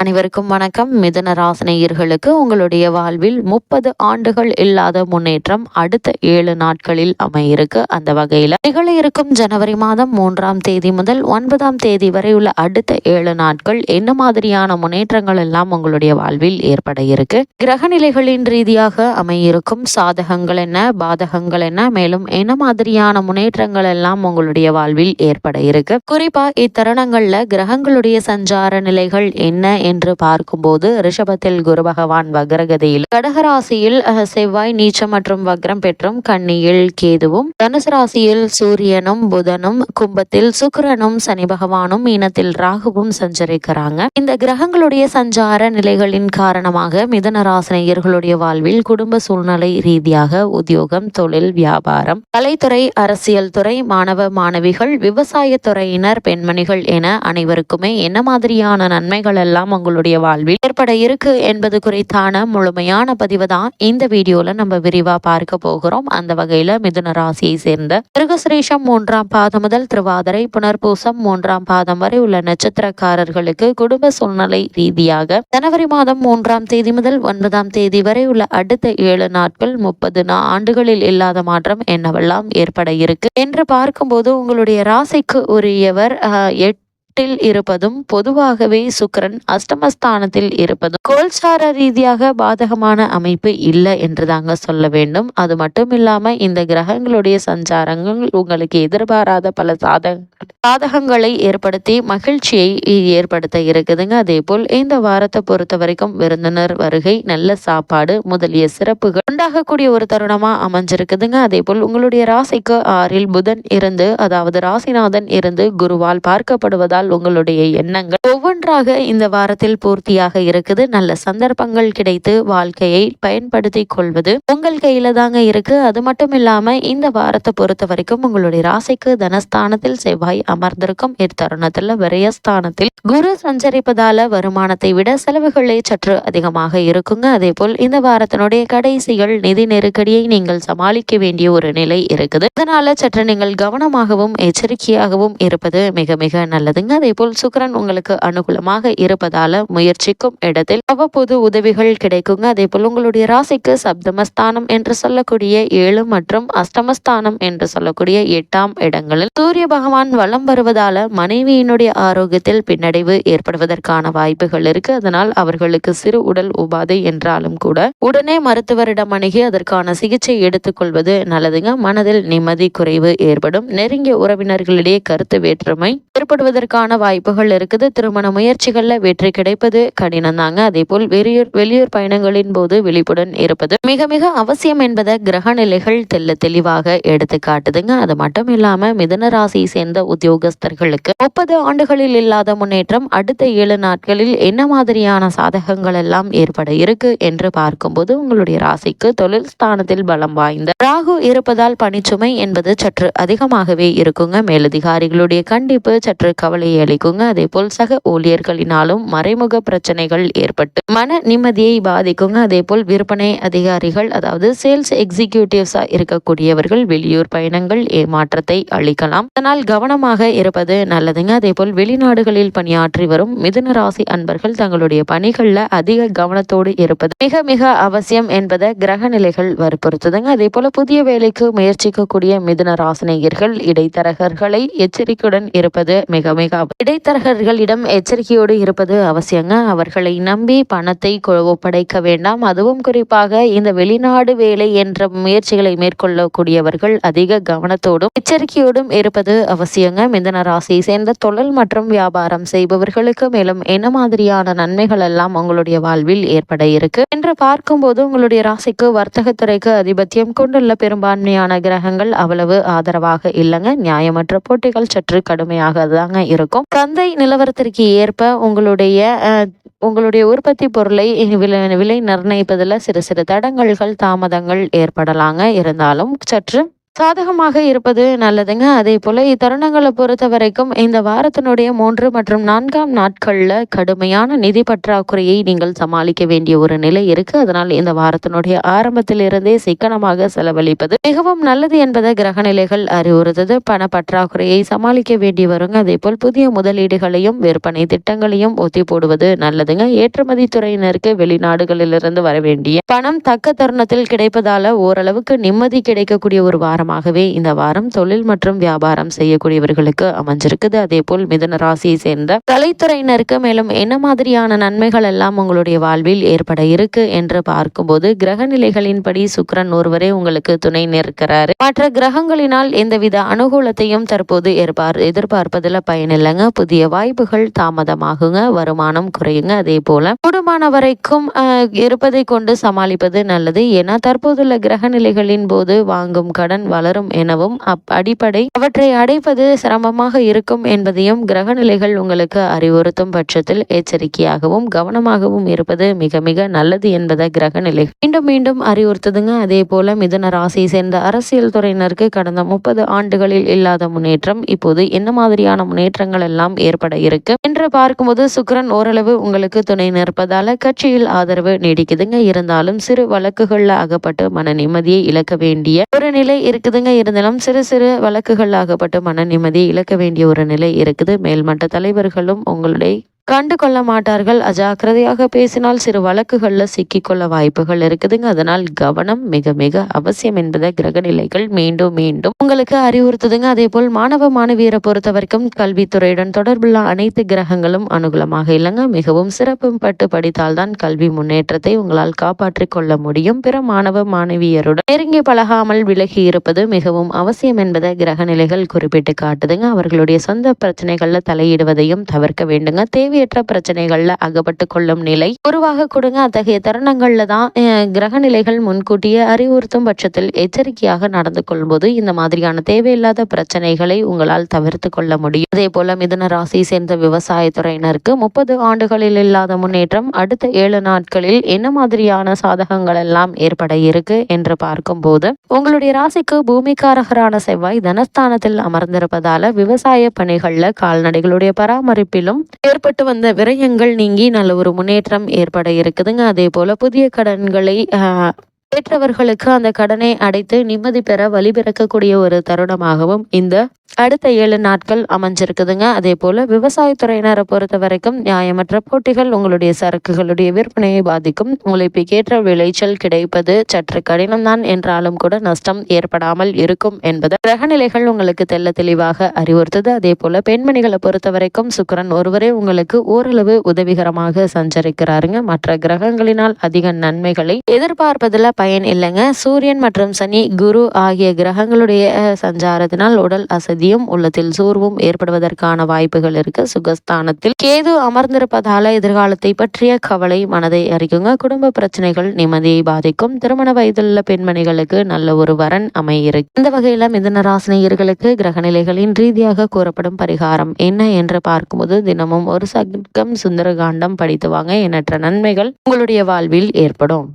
அனைவருக்கும் வணக்கம். மிதுன ராசினியர்களுக்கு உங்களுடைய வாழ்வில் 30 ஆண்டுகள் இல்லாத முன்னேற்றம் அடுத்த 7 நாட்களில் அமையிருக்கு. அந்த வகையில் நிகழ இருக்கும் ஜனவரி மாதம் 3ஆம் தேதி முதல் 9ஆம் தேதி வரை உள்ள அடுத்த 7 நாட்கள் என்ன மாதிரியான முன்னேற்றங்கள் எல்லாம் உங்களுடைய வாழ்வில் ஏற்பட இருக்கு, கிரக நிலைகளின் ரீதியாக அமையிருக்கும் சாதகங்கள் என்ன, பாதகங்கள் என்ன, மேலும் என்ன மாதிரியான முன்னேற்றங்கள் எல்லாம் உங்களுடைய வாழ்வில் ஏற்பட இருக்கு, குறிப்பா இத்தருணங்கள்ல கிரகங்களுடைய சஞ்சார நிலைகள் என்ன என்று பார்க்கும்போது ரிஷபத்தில் குரு பகவான் வக்ரகதியில், கடகராசியில் செவ்வாய் நீச்சம் மற்றும் வக்ரம் பெற்றும், கன்னியில் கேதுவும், தனுசு ராசியில் சூரியனும் புதனும், கும்பத்தில் சுக்கிரனும் சனி பகவானும், மீனத்தில் ராகுவும் சஞ்சரிக்கிறாங்க. இந்த கிரகங்களுடைய சஞ்சார நிலைகளின் காரணமாக மிதுன ராசினியர்களுடைய வாழ்வில் குடும்ப சூழ்நிலை ரீதியாக உத்தியோகம், தொழில், வியாபாரம், கலைத்துறை, அரசியல் துறை, மாணவ மாணவிகள், விவசாய துறையினர், பெண்மணிகள் என அனைவருக்குமே என்ன மாதிரியான நன்மைகள் எல்லாம் உங்களுடைய வாழ்வில் ஏற்பட இருக்கு என்பது குறித்தான முழுமையான பதிவு தான் இந்த வீடியோல நம்ம விரிவா பார்க்க போகிறோம். அந்த வகையில மிதுன ராசியை சேர்ந்த மிருகசிரேஷம் 3ஆம் பாதம் முதல் திருவாதிரை புனர்பூசம் 3ஆம் பாதம் வரை உள்ள நட்சத்திரக்காரர்களுக்கு குடும்ப சூழ்நிலை ரீதியாக ஜனவரி மாதம் 3ஆம் தேதி முதல் 9ஆம் தேதி வரை உள்ள அடுத்த 7 நாட்கள் 30 ஆண்டுகளில் இல்லாத மாற்றம் என்னவெல்லாம் ஏற்பட இருக்கு என்று பார்க்கும்போது உங்களுடைய ராசிக்கு உரியவர் இருப்பதும், பொதுவாகவே சுக்கிரன் அஷ்டமஸ்தானத்தில் இருப்பதும் கோல்சார ரீதியாக பாதகமான அமைப்பு இல்லை என்று தாங்க சொல்ல வேண்டும். அது மட்டும் இல்லாம இந்த கிரகங்களுடைய சஞ்சாரங்கள் உங்களுக்கு எதிர்பாராத பல சாதகங்களை ஏற்படுத்தி மகிழ்ச்சியை ஏற்படுத்த இருக்குதுங்க. அதே போல் இந்த வாரத்தை பொறுத்த வரைக்கும் விருந்தினர் வருகை, நல்ல சாப்பாடு முதலிய சிறப்புகள் உண்டாகக்கூடிய ஒரு தருணமா அமைஞ்சிருக்குதுங்க. அதே போல் உங்களுடைய ராசிக்கு 6ல் புதன் இருந்து, அதாவது ராசிநாதன் இருந்து குருவால் பார்க்கப்படுவதால் உங்களுடைய எண்ணங்கள் ஒவ்வொன்றாக இந்த வாரத்தில் பூர்த்தியாக இருக்குது. நல்ல சந்தர்ப்பங்கள் கிடைத்து வாழ்க்கையை பயன்படுத்தி கொள்வது உங்கள் கையில தாங்க இருக்கு. அது மட்டும் இல்லாம இந்த வாரத்தை பொறுத்த வரைக்கும் உங்களுடைய ராசிக்கு தனஸ்தானத்தில் செவ்வாய் அமர்ந்திருக்கும் இத்தருணத்துல விரயஸ்தானத்தில் குரு சஞ்சரிப்பதால வருமானத்தை விட செலவுகளே சற்று அதிகமாக இருக்குங்க. அதே போல் இந்த வாரத்தினுடைய கடைசிகள் நிதி நெருக்கடியை நீங்கள் சமாளிக்க வேண்டிய ஒரு நிலை இருக்குது. இதனால சற்று நீங்கள் கவனமாகவும் எச்சரிக்கையாகவும் இருப்பது மிக மிக நல்லதுங்க. அதே போல் சுக்கிரன் உங்களுக்கு அனுகூலமாக இருப்பதால முயற்சிக்கும் இடத்தில் அவ்வப்போது உதவிகள் கிடைக்குங்க. அதே போல் உங்களுடைய ராசிக்கு சப்தமஸ்தானம் என்று சொல்லக்கூடிய 7 மற்றும் அஷ்டமஸ்தானம் என்று சொல்லக்கூடிய 8ஆம் இடங்களில் சூரிய பகவான் வலம் வருவதால மனைவியினுடைய ஆரோக்கியத்தில் பின்னடைவு ஏற்படுவதற்கான வாய்ப்புகள் இருக்கு. அதனால் அவர்களுக்கு சிறு உடல் உபாதை என்றாலும் கூட உடனே மருத்துவரிடம் அணுகி அதற்கான சிகிச்சை எடுத்துக்கொள்வது நல்லதுங்க. மனதில் நிம்மதி குறைவு ஏற்படும். நெருங்கிய உறவினர்களிடையே கருத்து வேற்றுமை ஏற்படுவதற்கான வாய்ப்புகள் இருக்குது. திருமண முயற்சிகள்ல வெற்றி கிடைப்பது கடினம் தாங்க. அதே போல் வெளியூர் பயணங்களின் போது விழிப்புடன் இருப்பது மிக மிக அவசியம் என்பதை கிரக நிலைகள் தெளிவாக எடுத்து காட்டுதுங்க. அது மட்டும் இல்லாம மிதுன ராசியை சேர்ந்த உத்தியோகஸ்தர்களுக்கு 30 ஆண்டுகளில் இல்லாத முன்னேற்றம் அடுத்த 7 நாட்களில் என்ன மாதிரியான சாதகங்கள் எல்லாம் ஏற்பட இருக்கு என்று பார்க்கும்போது உங்களுடைய ராசிக்கு தொழில் ஸ்தானத்தில் பலம் வாய்ந்த ராகு இருப்பதால் பணிச்சுமை என்பது சற்று அதிகமாகவே இருக்குங்க. மேலதிகாரிகளுடைய கண்டிப்பு சற்று கவலை அளிக்குங்க. அதே போல் சக ஊழியர்களினாலும் மறைமுக பிரச்சனைகள் ஏற்பட்டு மன நிம்மதியை பாதிக்குங்க. அதே போல் விற்பனை அதிகாரிகள், அதாவது சேல்ஸ் எக்ஸிக்யூட்டிவ்ஸா இருக்கக்கூடியவர்கள் வெளியூர் பயணங்கள் ஏமாற்றத்தை அளிக்கலாம். அதனால் கவனமாக இருப்பது நல்லதுங்க. அதே போல் வெளிநாடுகளில் பணியாற்றி வரும் மிதுன ராசி அன்பர்கள் தங்களுடைய பணிகள்ல அதிக கவனத்தோடு இருப்பது மிக மிக அவசியம் என்பதை கிரக நிலைகள் வற்புறுத்துதுங்க. அதே போல புதிய வேலைக்கு முயற்சிக்கக்கூடிய மிதுன ராசினியர்கள் இடைத்தரகர்களை எச்சரிக்கையுடன் இருப்பது மிக மிக இடைத்தரகர்களிடம் எச்சரிக்கையோடு இருப்பது அவசியங்க. அவர்களை நம்பி பணத்தை ஒப்படைக்க வேண்டாம். அதுவும் குறிப்பாக இந்த வெளிநாடு வேலை என்ற முயற்சிகளை மேற்கொள்ளக்கூடியவர்கள் அதிக கவனத்தோடும் எச்சரிக்கையோடும் இருப்பது அவசியங்க. மிதுன ராசியை சேர்ந்த தொழில் மற்றும் வியாபாரம் செய்பவர்களுக்கு மேலும் என்ன மாதிரியான நன்மைகள் எல்லாம் உங்களுடைய வாழ்வில் ஏற்பட இருக்கு என்று பார்க்கும்போது உங்களுடைய ராசிக்கு வர்த்தகத்துறைக்கு அதிபத்தியம் கொண்டுள்ள பெரும்பான்மையான கிரகங்கள் அவ்வளவு ஆதரவாக இல்லைங்க. நியாயமற்ற போட்டிகள் சற்று கடுமையாக தாங்க இருக்கும். சந்தை நிலவரத்திற்கு ஏற்ப உங்களுடைய உற்பத்தி பொருளை விலை நிர்ணயிப்பதில் சிறு சிறு தடங்கல்கள் தாமதங்கள் ஏற்படலாங்க. இருந்தாலும் சற்று சாதகமாக இருப்பது நல்லதுங்க. அதே போல இத்தருணங்களை பொறுத்த வரைக்கும் இந்த வாரத்தினுடைய 3 மற்றும் 4ஆம் நாட்கள்ல கடுமையான நிதி பற்றாக்குறையை நீங்கள் சமாளிக்க வேண்டிய ஒரு நிலை இருக்கு. அதனால் இந்த வாரத்தினுடைய ஆரம்பத்திலிருந்தே சிக்கனமாக செலவழிப்பது மிகவும் நல்லது என்பதை கிரகநிலைகள் அறிவுறுத்தது. பண பற்றாக்குறையை சமாளிக்க வேண்டி வருங்க. அதே போல் புதிய முதலீடுகளையும் விற்பனை திட்டங்களையும் ஒத்தி போடுவது நல்லதுங்க. ஏற்றுமதி துறையினருக்கு வெளிநாடுகளிலிருந்து வர வேண்டிய பணம் தக்க தருணத்தில் கிடைப்பதால ஓரளவுக்கு நிம்மதி கிடைக்கக்கூடிய ஒரு வாரமாகவே இந்த வாரம் தொழில் மற்றும் வியாபாரம் செய்யக்கூடியவர்களுக்கு அமைஞ்சிருக்குது. அதே போல் மிதுன ராசியை சேர்ந்த கலைத்துறையினருக்கு மேலும் என்ன மாதிரியான நன்மைகள் எல்லாம் உங்களுடைய வாழ்வில் ஏற்பட இருக்கு என்று பார்க்கும்போது கிரக நிலைகளின்படி சுக்கிரன் ஒருவரே உங்களுக்கு துணை நிற்கிறாரு. மற்ற கிரகங்களினால் எந்தவித அனுகூலத்தையும் தற்போது எதிர்பார்ப்பதில் பயனில்லைங்க. புதிய வாய்ப்புகள் தாமதமாகுங்க, வருமானம் குறையுங்க. அதே போல கூடுமான வரைக்கும் இருப்பதை கொண்டு சமாளிப்பது நல்லது. ஏன்னா தற்போதுள்ள கிரக நிலைகளின் போது வாங்கும் கடன் வளரும் எனவும் அடிப்படை அவற்றை அடைப்பது சிரமமாக இருக்கும் என்பதையும் கிரகநிலைகள் உங்களுக்கு அறிவுறுத்தும் பட்சத்தில் எச்சரிக்கையாகவும் கவனமாகவும் இருப்பது மிக மிக நல்லது என்பதை கிரகநிலை மீண்டும் மீண்டும் அறிவுறுத்துதுங்க. அதே போல மிதுன ராசியை சேர்ந்த அரசியல் துறையினருக்கு கடந்த 30 ஆண்டுகளில் இல்லாத முன்னேற்றம் இப்போது என்ன மாதிரியான முன்னேற்றங்கள் எல்லாம் ஏற்பட இருக்கு என்று பார்க்கும்போது சுக்கிரன் ஓரளவு உங்களுக்கு துணை நிற்பதால கட்சியில் ஆதரவு நீடிக்குதுங்க. இருந்தாலும் சிறு வழக்குகள்ல அகப்பட்டு மன நிம்மதியை இழக்க வேண்டிய ஒரு நிலை இருக்குதுங்க. இருந்தாலும் சிறு சிறு வழக்குகள் ஆகப்பட்டு மன நிம்மதியை இழக்க வேண்டிய ஒரு நிலை இருக்குது. மேல்மட்ட தலைவர்களும் உங்களுடைய கண்டு கொள்ள மாட்டார்கள். அஜாக்கிரதையாக பேசினால் சிறு வழக்குகள்ல சிக்கிக்கொள்ள வாய்ப்புகள் இருக்குதுங்க. அதனால் கவனம் மிக மிக அவசியம் என்பதை கிரகநிலைகள் மீண்டும் மீண்டும் உங்களுக்கு அறிவுறுத்துதுங்க. அதே போல் மாணவ மாணவியரை பொறுத்த வரைக்கும் கல்வித்துறையுடன் தொடர்புள்ள அனைத்து கிரகங்களும் அனுகூலமாக இல்லைங்க. மிகவும் சிறப்பு பட்டு படித்தால்தான் கல்வி முன்னேற்றத்தை உங்களால் காப்பாற்றிக் கொள்ள முடியும். பிற மாணவ மாணவியருடன் நெருங்கி பழகாமல் விலகி இருப்பது மிகவும் அவசியம் என்பதை கிரகநிலைகள் குறிப்பிட்டு காட்டுதுங்க. அவர்களுடைய சொந்த பிரச்சனைகள்ல தலையிடுவதையும் தவிர்க்க வேண்டுங்க. தேவையற்ற பிரச்சனைகள்ல அகப்பட்டு கொள்ளும் நிலை உருவாக கொடுங்க. அத்தகைய தருணங்கள்ல தான் கிரக நிலைகள் முன்கூட்டியே அறிவுறுத்தும் பட்சத்தில் எச்சரிக்கையாக நடந்து கொள்ளும்போது இந்த மாதிரியான தேவையில்லாத பிரச்சனைகளை உங்களால் தவிர்த்து கொள்ள முடியும். அதே போல மிதுன ராசியை சேர்ந்த விவசாயத்துறையினருக்கு 30 ஆண்டுகளில் இல்லாத முன்னேற்றம் அடுத்த 7 நாட்களில் என்ன மாதிரியான சாதகங்கள் எல்லாம் ஏற்பட இருக்கு என்று பார்க்கும்போது உங்களுடைய ராசிக்கு பூமிக்காரகரான செவ்வாய் தனஸ்தானத்தில் அமர்ந்திருப்பதால விவசாய பணிகள்ல கால்நடைகளுடைய பராமரிப்பிலும் ஏற்பட்டு வந்த விரயங்கள் நீங்கி நல்ல ஒரு முன்னேற்றம் ஏற்பட இருக்குதுங்க. அதே போல புதிய கடன்களை பெற்றவர்களுக்கு அந்த கடனை அடைத்து நிம்மதி பெற வழிபிறக்கக்கூடிய ஒரு தருணமாகவும் இந்த அடுத்த 7 நாட்கள் அமைஞ்சிருக்குதுங்க. அதே போல விவசாயத்துறையினரை பொறுத்த வரைக்கும் நியாயமற்ற போட்டிகள் உங்களுடைய சரக்குகளுடைய விற்பனையை பாதிக்கும். உழைப்புக்கேற்ற விளைச்சல் கிடைப்பது சற்று கடினம்தான் என்றாலும் கூட நஷ்டம் ஏற்படாமல் இருக்கும் என்பது கிரகநிலைகள் உங்களுக்கு தெல்ல தெளிவாக அறிவுறுத்தது. அதே போல பெண்மணிகளை பொறுத்த வரைக்கும் சுக்கிரன் ஒருவரே உங்களுக்கு ஓரளவு உதவிகரமாக சஞ்சரிக்கிறாருங்க. மற்ற கிரகங்களினால் அதிக நன்மைகளை எதிர்பார்ப்பதில் பயன் இல்லைங்க. சூரியன் மற்றும் சனி குரு ஆகிய கிரகங்களுடைய சஞ்சாரத்தினால் உடல் அசதியும் உள்ளத்தில் சோர்வும் ஏற்படுவதற்கான வாய்ப்புகள் இருக்கு. சுகஸ்தானத்தில் கேது அமர்ந்திருப்பதால எதிர்காலத்தை பற்றிய கவலை மனதை அறிக்குங்க. குடும்ப பிரச்சனைகள் நிம்மதியை பாதிக்கும். திருமண வயதுள்ள பெண்மணிகளுக்கு நல்ல ஒரு வரன் அமையிருக்கு. இந்த வகையில மிதுன ராசினியர்களுக்கு கிரகநிலைகளின் ரீதியாக கூறப்படும் பரிகாரம் என்ன என்று பார்க்கும்போது தினமும் ஒரு சர்க்கம் சுந்தரகாண்டம் படித்து வாங்க. எண்ணற்ற நன்மைகள் உங்களுடைய வாழ்வில் ஏற்படும்.